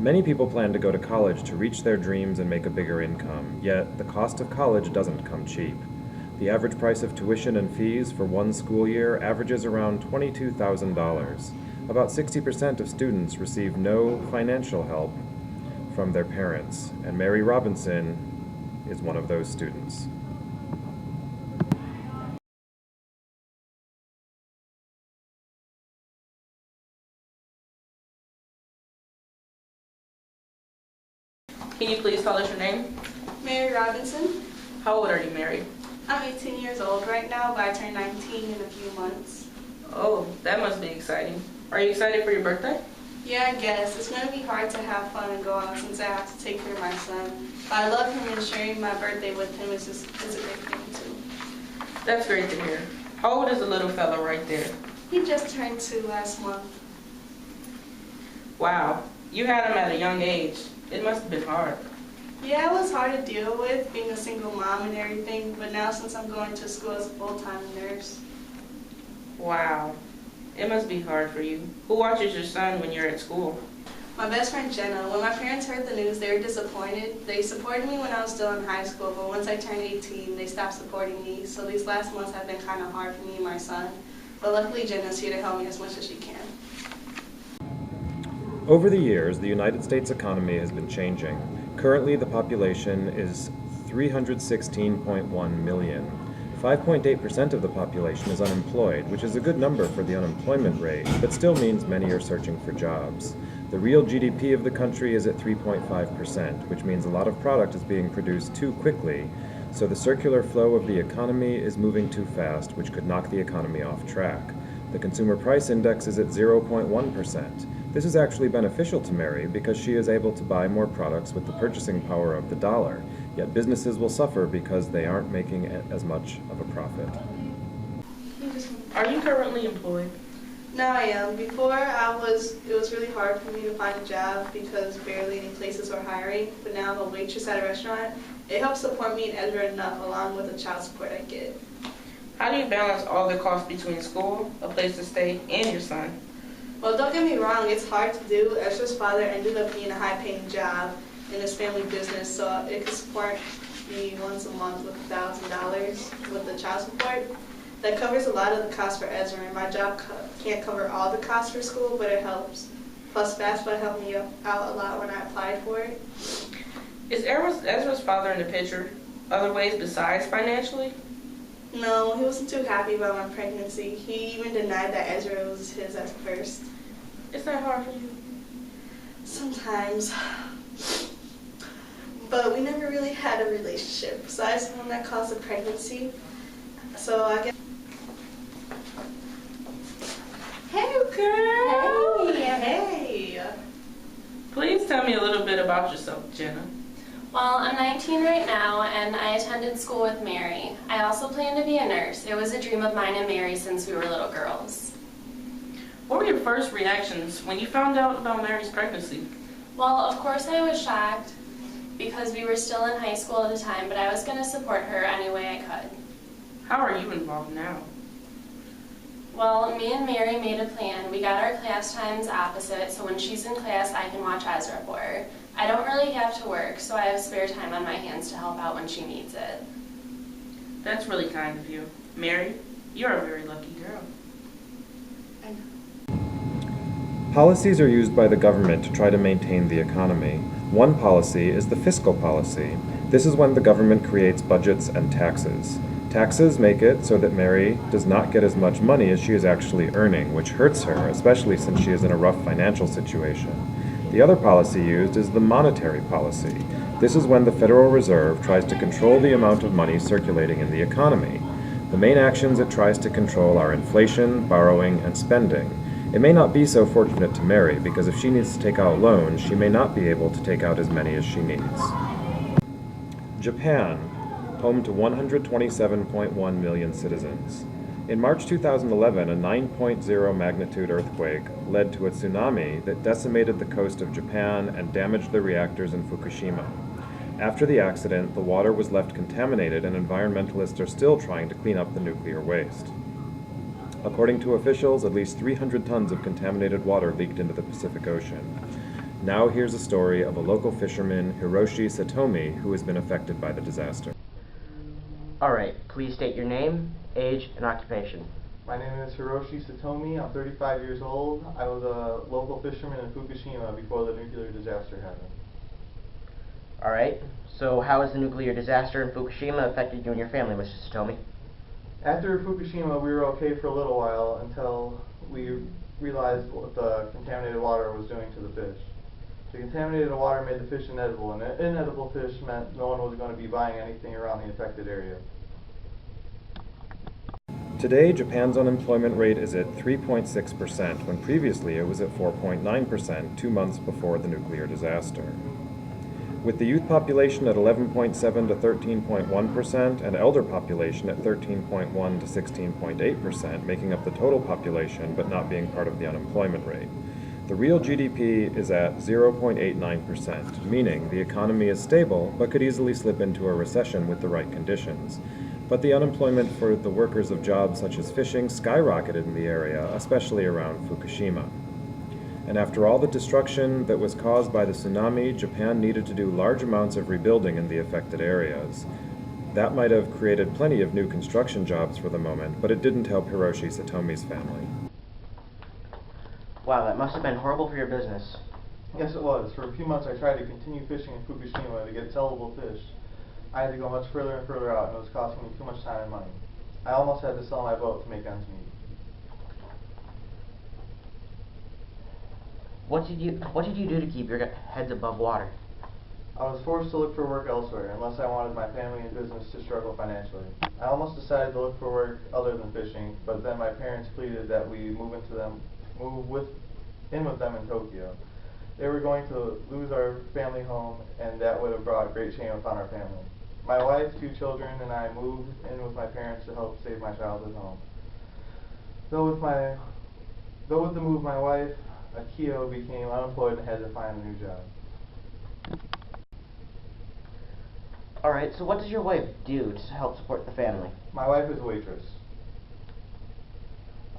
Many people plan to go to college to reach their dreams and make a bigger income, yet the cost of college doesn't come cheap. The average price of tuition and fees for one school year averages around $22,000. About 60% of students receive no financial help from their parents, and Mary Robinson is one of those students. Can you please tell us your name? Mary Robinson. How old are you, Mary? I'm 18 years old right now, but I turn 19 in a few months. Oh, that must be exciting. Are you excited for your birthday? Yeah, I guess. It's going to be hard to have fun and go out since I have to take care of my son. But I love him and sharing my birthday with him is a great thing too. That's great to hear. How old is the little fellow right there? He just turned 2 last month. Wow, you had him at a young age. It must have been hard. Yeah, it was hard to deal with being a single mom and everything, but now since I'm going to school as a full-time nurse. Wow, it must be hard for you. Who watches your son when you're at school? My best friend Jenna. When my parents heard the news, they were disappointed. They supported me when I was still in high school, but once I turned 18, they stopped supporting me. So these last months have been kind of hard for me and my son. But luckily, Jenna's here to help me as much as she can. Over the years, the United States economy has been changing. Currently, the population is 316.1 million. 5.8% of the population is unemployed, which is a good number for the unemployment rate, but still means many are searching for jobs. The real GDP of the country is at 3.5%, which means a lot of product is being produced too quickly, so the circular flow of the economy is moving too fast, which could knock the economy off track. The consumer price index is at 0.1%. This is actually beneficial to Mary because she is able to buy more products with the purchasing power of the dollar, yet businesses will suffer because they aren't making as much of a profit. Are you currently employed? No, I am. Before, it was really hard for me to find a job because barely any places were hiring, but now I'm a waitress at a restaurant. It helps support me and Ezra enough along with the child support I get. How do you balance all the costs between school, a place to stay, and your son? Well, don't get me wrong, it's hard to do. Ezra's father ended up getting a high-paying job in his family business, so it could support me once a month with $1,000 with the child support. That covers a lot of the costs for Ezra, and my job can't cover all the costs for school, but it helps. Plus, FAFSA helped me out a lot when I applied for it. Is Ezra's father in the picture? Other ways besides financially? No, he wasn't too happy about my pregnancy. He even denied that Ezra was his at first. Is that hard for you? Sometimes. But we never really had a relationship, besides the one that caused the pregnancy. So I guess... Hey, girl! Hey! Please tell me a little bit about yourself, Jenna. Well, I'm 19 right now, and I attended school with Mary. I also plan to be a nurse. It was a dream of mine and Mary since we were little girls. What were your first reactions when you found out about Mary's pregnancy? Well, of course I was shocked because we were still in high school at the time, but I was going to support her any way I could. How are you involved now? Well, me and Mary made a plan. We got our class times opposite, so when she's in class, I can watch Ezra for her. I don't really have to work, so I have spare time on my hands to help out when she needs it. That's really kind of you. Mary, you're a very lucky girl. I know. Policies are used by the government to try to maintain the economy. One policy is the fiscal policy. This is when the government creates budgets and taxes. Taxes make it so that Mary does not get as much money as she is actually earning, which hurts her, especially since she is in a rough financial situation. The other policy used is the monetary policy. This is when the Federal Reserve tries to control the amount of money circulating in the economy. The main actions it tries to control are inflation, borrowing, and spending. It may not be so fortunate to Mary, because if she needs to take out loans, she may not be able to take out as many as she needs. Japan, home to 127.1 million citizens. In March 2011, a 9.0 magnitude earthquake led to a tsunami that decimated the coast of Japan and damaged the reactors in Fukushima. After the accident, the water was left contaminated, and environmentalists are still trying to clean up the nuclear waste. According to officials, at least 300 tons of contaminated water leaked into the Pacific Ocean. Now here's a story of a local fisherman, Hiroshi Satomi, who has been affected by the disaster. All right, please state your name, age, and occupation. My name is Hiroshi Satomi. I'm 35 years old. I was a local fisherman in Fukushima before the nuclear disaster happened. All right, so how has the nuclear disaster in Fukushima affected you and your family, Mr. Satomi? After Fukushima, we were okay for a little while until we realized what the contaminated water was doing to the fish. The contaminated water made the fish inedible, and inedible fish meant no one was going to be buying anything around the affected area. Today, Japan's unemployment rate is at 3.6%, when previously it was at 4.9% 2 months before the nuclear disaster. With the youth population at 11.7 to 13.1% and elder population at 13.1 to 16.8%, making up the total population but not being part of the unemployment rate, the real GDP is at 0.89%, meaning the economy is stable but could easily slip into a recession with the right conditions. But the unemployment for the workers of jobs such as fishing skyrocketed in the area, especially around Fukushima. And after all the destruction that was caused by the tsunami, Japan needed to do large amounts of rebuilding in the affected areas. That might have created plenty of new construction jobs for the moment, but it didn't help Hiroshi Satomi's family. Wow, that must have been horrible for your business. Yes, it was. For a few months, I tried to continue fishing in Fukushima to get sellable fish. I had to go much further and further out, and it was costing me too much time and money. I almost had to sell my boat to make ends meet. What did you do to keep your heads above water? I was forced to look for work elsewhere, unless I wanted my family and business to struggle financially. I almost decided to look for work other than fishing, but then my parents pleaded that we move in with them in Tokyo. They were going to lose our family home, and that would have brought great shame upon our family. My wife, 2 children, and I moved in with my parents to help save my childhood home. Though with the move, my wife, Akio, became unemployed and had to find a new job. All right, so what does your wife do to help support the family? My wife is a waitress.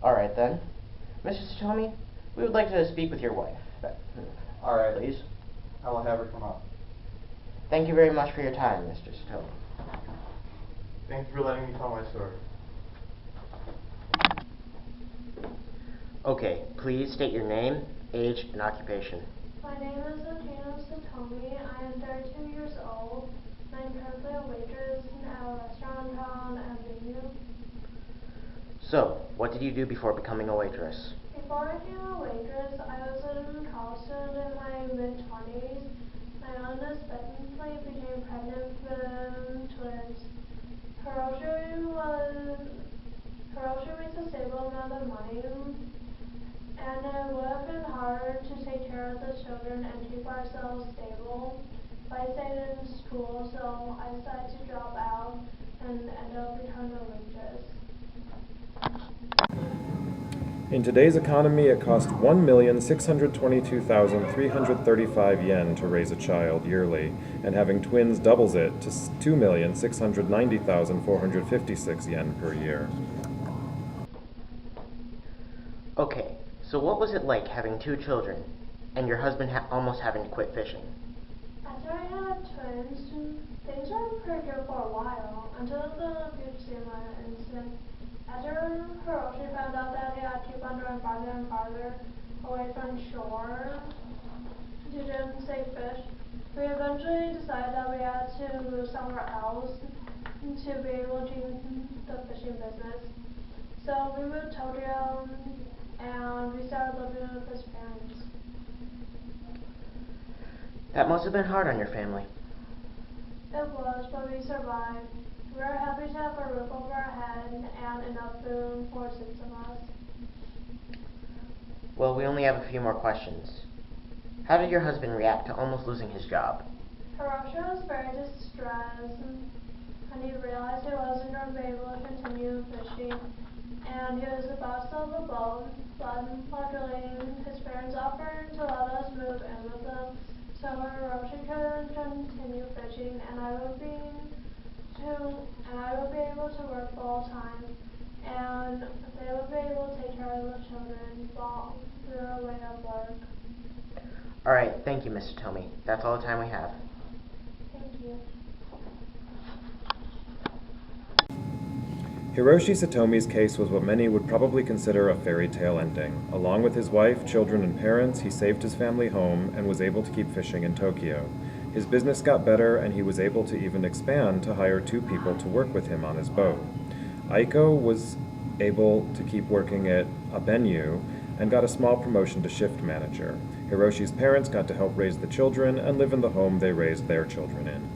All right then. Mr. Satomi, we would like to speak with your wife. All right. Please. I will have her come up. Thank you very much for your time, Mr. Satomi. Thank you for letting me tell my story. Okay, please state your name, age, and occupation. My name is Athena Satomi. I am 32 years old. I'm currently a waitress at a restaurant called Avenue. So, what did you do before becoming a waitress? Before I became a waitress, I was in college in my mid-20s. My oldest Bentley became pregnant with twins. Hiroshi makes a stable amount of money, and it would have been hard to take care of the children and keep ourselves stable. I stayed in school, so I decided to drop out and end up becoming a waitress. In today's economy, it costs 1,622,335 yen to raise a child yearly, and having twins doubles it to 2,690,456 yen per year. Okay, so what was it like having 2 children, and your husband almost having to quit fishing? After I had twins, things were pretty good for a while, until the Fukushima incident. After Hiroshi found out that he had to keep on going farther and farther away from shore to just save fish, we eventually decided that we had to move somewhere else to be able to do the fishing business. So we moved to Tokyo, and we started living with his parents. That must have been hard on your family. It was, but we survived. We were happy to have a roof over our head and enough food for 6 of us. Well, we only have a few more questions. How did your husband react to almost losing his job? Hiroshi was very distressed, and he realized he wasn't going to be able to continue fishing, and he was about to sell the boat, but luckily his parents offered to let us move in with them, so Hiroshi could continue fishing, and I would be able to work full time, and they would be able to take care of the children while we were away at work. Alright, thank you, Mr. Tomey. That's all the time we have. Thank you. Hiroshi Satomi's case was what many would probably consider a fairy tale ending. Along with his wife, children, and parents, he saved his family home and was able to keep fishing in Tokyo. His business got better, and he was able to even expand to hire 2 people to work with him on his boat. Aiko was able to keep working at Abenyu and got a small promotion to shift manager. Hiroshi's parents got to help raise the children and live in the home they raised their children in.